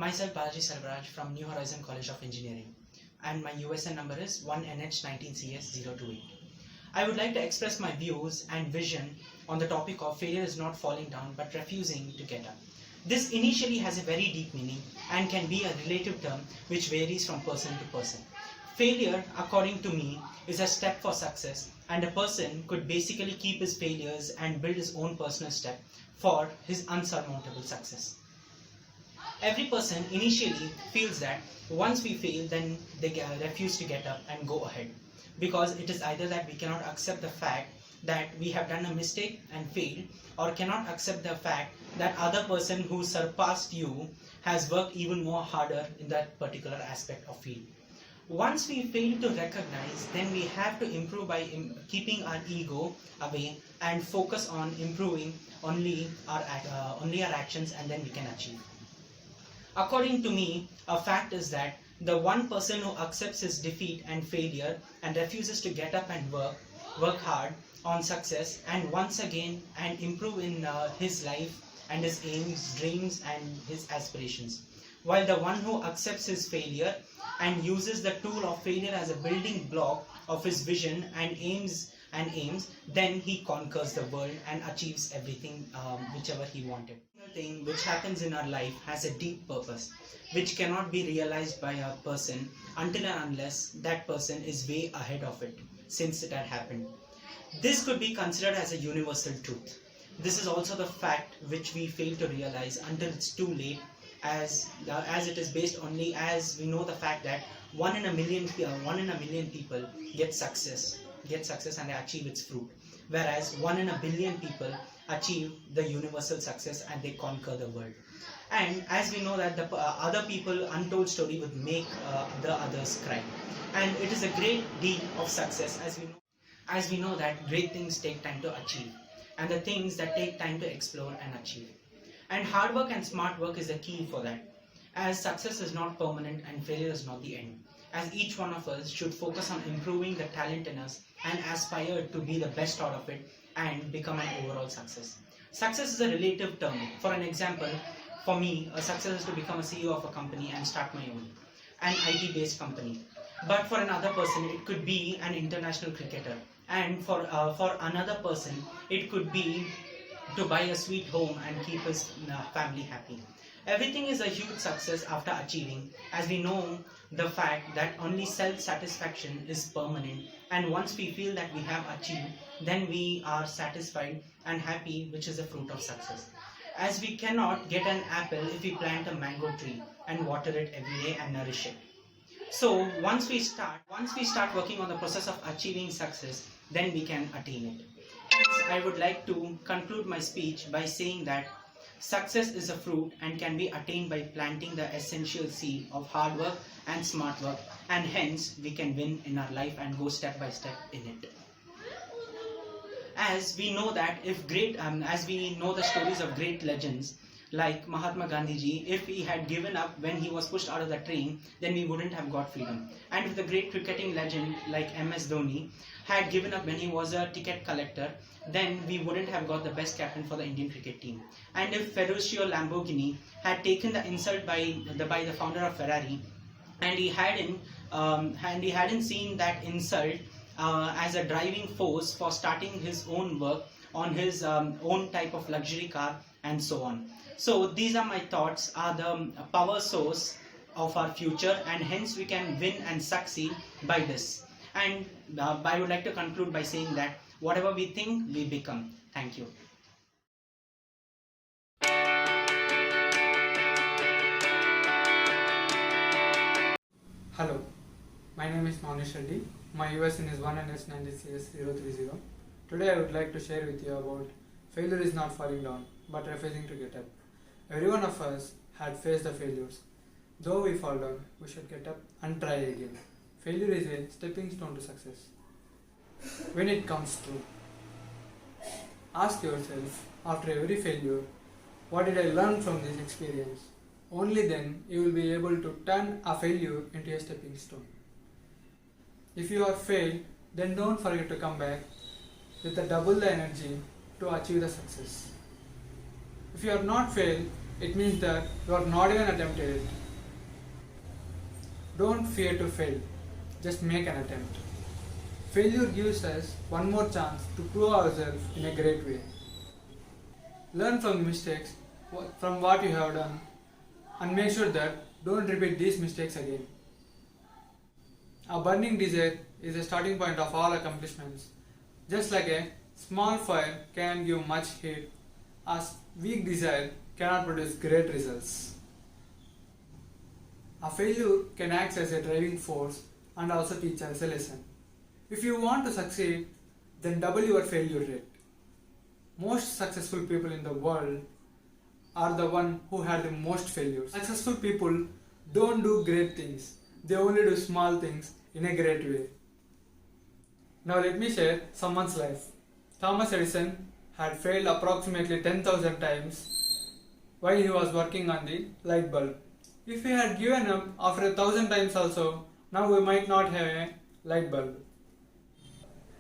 Myself Balaji Sarvaraj from New Horizon College of Engineering, and my USN number is 1NH19CS028. I would like to express my views and vision on the topic of failure is not falling down but refusing to get up. This initially has a very deep meaning and can be a relative term which varies from person to person. Failure, according to me, is a step for success, and a person could basically keep his failures and build his own personal step for his unsurmountable success. Every person initially feels that once we fail, then they refuse to get up and go ahead, because it is either that we cannot accept the fact that we have done a mistake and failed, or cannot accept the fact that other person who surpassed you has worked even more harder in that particular aspect of field. Once we fail to recognize, then we have to improve by keeping our ego away and focus on improving only our actions, and then we can achieve. According to me, a fact is that the one person who accepts his defeat and failure and refuses to get up and work hard on success and once again and improve in his life and his aims, dreams and his aspirations. While the one who accepts his failure and uses the tool of failure as a building block of his vision and aims, then he conquers the world and achieves everything whichever he wanted. Thing which happens in our life has a deep purpose which cannot be realized by a person until and unless that person is way ahead of it since it had happened. This could be considered as a universal truth. This is also the fact which we fail to realize until it's too late, as it is based only as we know the fact that one in a million people get success and they achieve its fruit, whereas 1 in a billion people achieve the universal success and they conquer the world. And as we know that the other people untold story would make the others cry, and it is a great deal of success as we know that great things take time to achieve, and the things that take time to explore and achieve. And hard work and smart work is the key for that, as success is not permanent and failure is not the end, as each one of us should focus on improving the talent in us and aspire to be the best out of it and become an overall success. Success is a relative term. For an example, for me, a success is to become a CEO of a company and start my own, an IT-based company. But for another person, it could be an international cricketer, and for another person, it could be to buy a sweet home and keep his family happy. Everything is a huge success after achieving, as we know the fact that only self-satisfaction is permanent, and once we feel that we have achieved, then we are satisfied and happy, which is the fruit of success. As we cannot get an apple if we plant a mango tree and water it every day and nourish it. So once we start working on the process of achieving success, then we can attain it. Hence, I would like to conclude my speech by saying that success is a fruit and can be attained by planting the essential seed of hard work and smart work, and hence we can win in our life and go step by step in it. As we know that as we know the stories of great legends like Mahatma Gandhi ji, if he had given up when he was pushed out of the train, then we wouldn't have got freedom. And if the great cricketing legend like MS Dhoni had given up when he was a ticket collector, then we wouldn't have got the best captain for the Indian cricket team. And if Ferruccio Lamborghini had taken the insult by the founder of Ferrari, and he hadn't seen that insult as a driving force for starting his own work on his own type of luxury car and so on. So these are my thoughts, are the power source of our future, and hence we can win and succeed by this. And I would like to conclude by saying that whatever we think, we become. Thank you. Hello, my name is Manish Reddy. My USN is 1NS90CS030. Today I would like to share with you about failure is not falling down, but refusing to get up. Every one of us had faced the failures. Though we fall down, we should get up and try again. Failure is a stepping stone to success. When it comes to, ask yourself after every failure, what did I learn from this experience? Only then you will be able to turn a failure into a stepping stone. If you have failed, then don't forget to come back with a double the energy to achieve the success. If you have not failed, it means that you have not even attempted it. Don't fear to fail, just make an attempt. Failure gives us one more chance to prove ourselves in a great way. Learn from mistakes, from what you have done, and make sure that don't repeat these mistakes again. A burning desire is the starting point of all accomplishments. Just like a small fire can give much heat, a weak desire cannot produce great results. A failure can act as a driving force and also teach us a lesson. If you want to succeed, then double your failure rate. Most successful people in the world are the one who had the most failures. Successful people don't do great things. They only do small things in a great way. Now let me share someone's life. Thomas Edison had failed approximately 10,000 times while he was working on the light bulb. If he had given up after 1,000 times also, now we might not have a light bulb.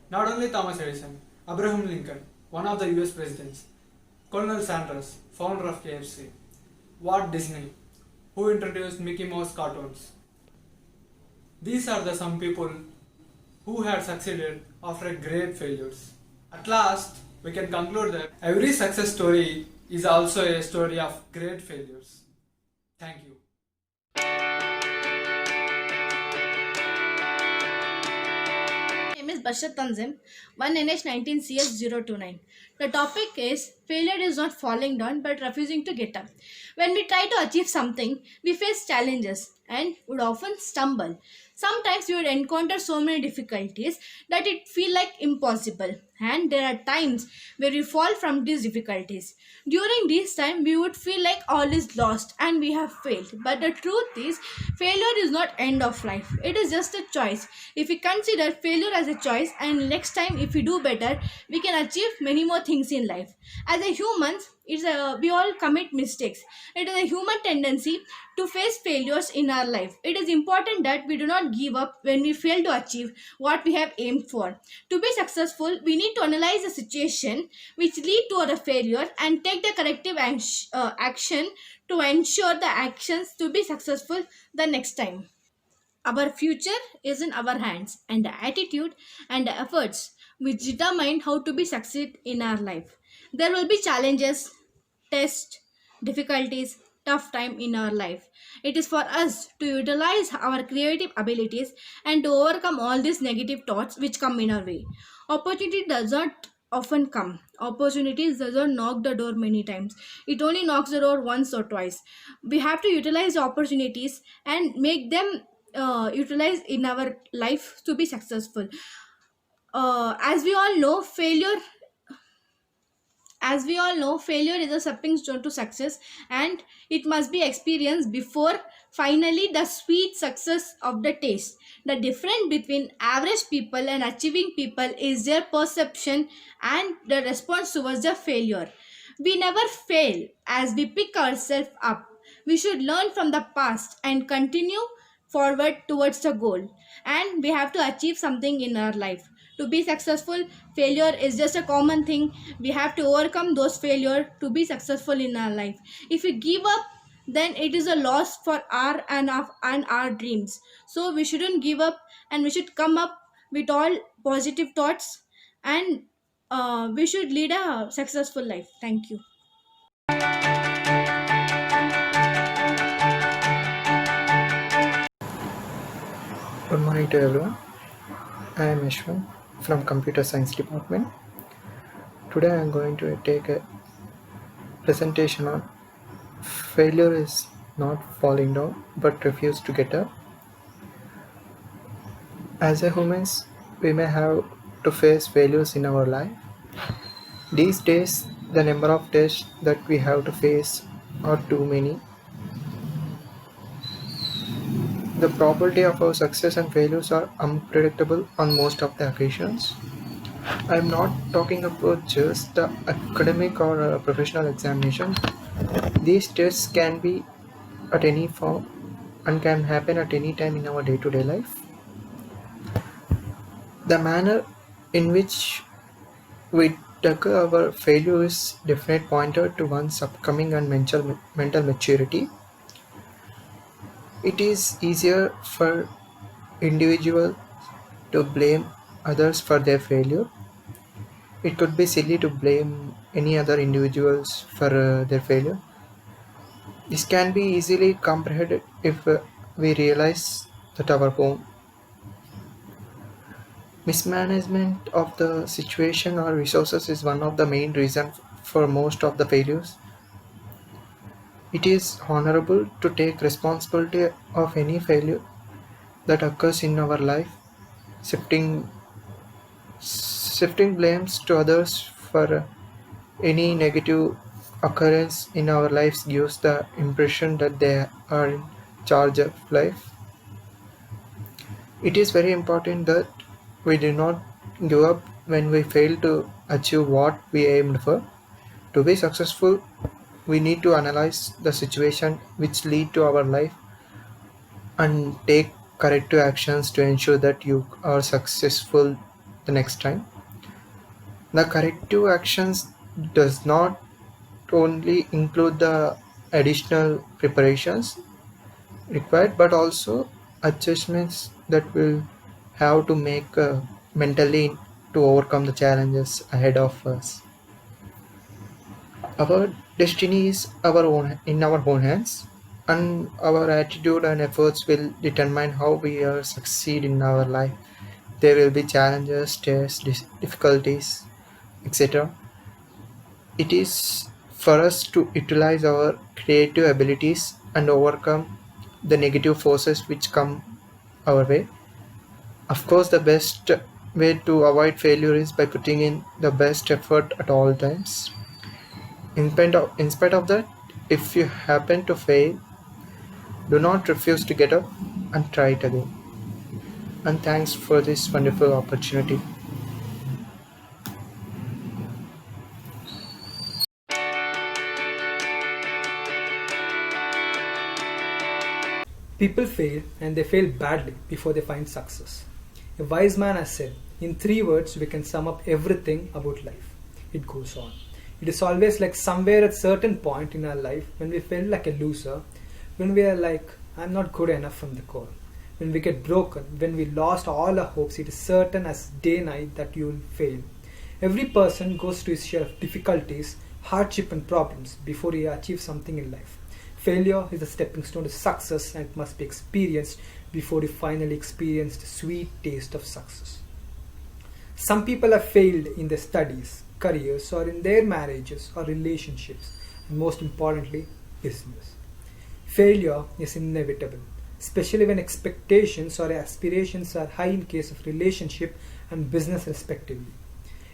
Not only Thomas Edison, Abraham Lincoln, one of the US presidents, Colonel Sanders, founder of KFC, Walt Disney, who introduced Mickey Mouse cartoons. These are the some people who had succeeded after great failures. At last, we can conclude that every success story is also a story of great failures. Thank you. My name is Bashar Tanzim, 1NH19CS029. The topic is failure is not falling down but refusing to get up. When we try to achieve something, we face challenges and would often stumble. Sometimes we would encounter so many difficulties that it feel like impossible, and there are times where we fall from these difficulties. During this time we would feel like all is lost and we have failed. But the truth is failure is not end of life. It is just a choice. If we consider failure as a choice and next time if we do better, we can achieve many more things in life. As a humans, we all commit mistakes. It is a human tendency to face failures in our life. It is important that we do not give up when we fail to achieve what we have aimed for. To be successful, we need to analyze the situation which lead to our failure and take the corrective action to ensure the actions to be successful the next time. Our future is in our hands, and the attitude and the efforts which determine how to be succeed in our life. There will be challenges, tests, difficulties, tough time in our life. It is for us to utilize our creative abilities and to overcome all these negative thoughts which come in our way. Opportunity does not often come. Opportunities does not knock the door many times. It only knocks the door once or twice. We have to utilize the opportunities and make them utilize in our life to be successful. As we all know, failure is a stepping stone to success, and it must be experienced before finally the sweet success of the taste. The difference between average people and achieving people is their perception and the response towards the failure. We never fail as we pick ourselves up. We should learn from the past and continue forward towards the goal. And we have to achieve something in our life. To be successful, failure is just a common thing. We have to overcome those failure to be successful in our life. If we give up, then it is a loss for our dreams. So we shouldn't give up, and we should come up with all positive thoughts, and we should lead a successful life. Thank you. Good morning to everyone. I am Ashwin from Computer Science Department. Today I am going to take a presentation on failure is not falling down but refuse to get up. As a humans, we may have to face failures in our life. These days, the number of tests that we have to face are too many. The probability of our success and failures are unpredictable on most of the occasions. I am not talking about just the academic or professional examination. These tests can be at any form and can happen at any time in our day-to-day life. The manner in which we tackle our failure is definite pointer to one's upcoming and mental maturity. It is easier for individual to blame others for their failure. It could be silly to blame any other individuals for their failure. This can be easily comprehended if we realize that our own mismanagement of the situation or resources is one of the main reasons for most of the failures. It is honorable to take responsibility of any failure that occurs in our life. Shifting blames to others for any negative occurrence in our lives gives the impression that they are in charge of life. It is very important that we do not give up when we fail to achieve what we aimed for. To be successful, we need to analyze the situation which lead to our life and take corrective actions to ensure that you are successful the next time. The corrective actions does not only include the additional preparations required but also adjustments that will have to make mentally to overcome the challenges ahead of us. Our destiny is in our own hands, and our attitude and efforts will determine how we succeed in our life. There will be challenges, tests, difficulties, etc. It is for us to utilize our creative abilities and overcome the negative forces which come our way. Of course, the best way to avoid failure is by putting in the best effort at all times. In spite of that, if you happen to fail, do not refuse to get up and try it again. And thanks for this wonderful opportunity. People fail and they fail badly before they find success. A wise man has said, in 3 words we can sum up everything about life. It goes on. It is always like somewhere at certain point in our life when we feel like a loser, when we are like, I'm not good enough from the core. When we get broken, when we lost all our hopes, it is certain as day night that you will fail. Every person goes through his share of difficulties, hardship and problems before he achieves something in life. Failure is a stepping stone to success and it must be experienced before you finally experience the sweet taste of success. Some people have failed in their studies, careers, or in their marriages or relationships, and most importantly, business. Failure is inevitable, especially when expectations or aspirations are high in case of relationship and business respectively.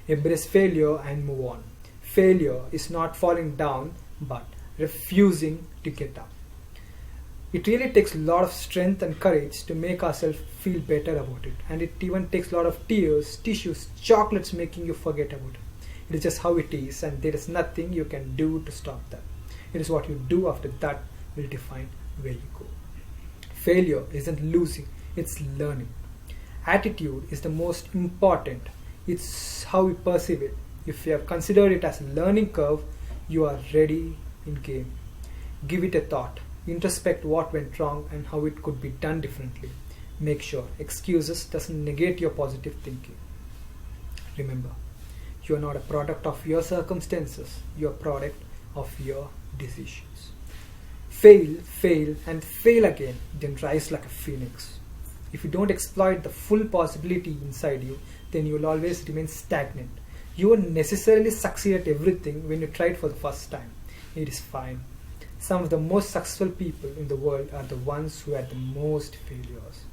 Embrace failure and move on. Failure is not falling down, but refusing to get up. It really takes a lot of strength and courage to make ourselves feel better about it, and it even takes a lot of tears, tissues, chocolates making you forget about it. It is just how it is, and there is nothing you can do to stop that. It is what you do after that will define where you go. Failure isn't losing, it's learning. Attitude is the most important. It's how we perceive it. If you have considered it as a learning curve, you are ready in game. Give it a thought. Introspect what went wrong and how it could be done differently. Make sure excuses doesn't negate your positive thinking. Remember, you are not a product of your circumstances. You are a product of your decisions. Fail, fail, and fail again, then rise like a phoenix. If you don't exploit the full possibility inside you, then you will always remain stagnant. You won't necessarily succeed at everything when you try it for the first time. It is fine. Some of the most successful people in the world are the ones who had the most failures.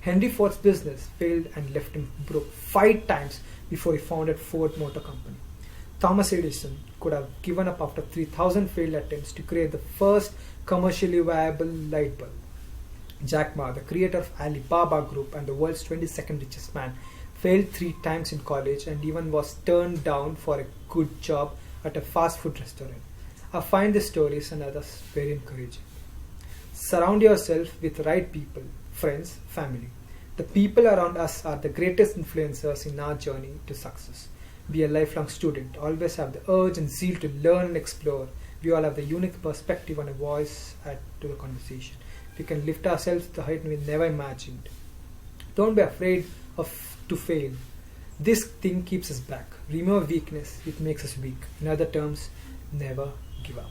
Henry Ford's business failed and left him broke 5 times before he founded Ford Motor Company. Thomas Edison could have given up after 3,000 failed attempts to create the first commercially viable light bulb. Jack Ma, the creator of Alibaba Group and the world's 22nd richest man, failed 3 times in college and even was turned down for a good job at a fast food restaurant. I find these stories and others very encouraging. Surround yourself with right people, friends, family. The people around us are the greatest influencers in our journey to success. Be a lifelong student. Always have the urge and zeal to learn and explore. We all have the unique perspective and a voice to the conversation. we can lift ourselves to the height we never imagined. Don't be afraid to fail. This thing keeps us back. Remove weakness, it makes us weak. In other terms, never give up.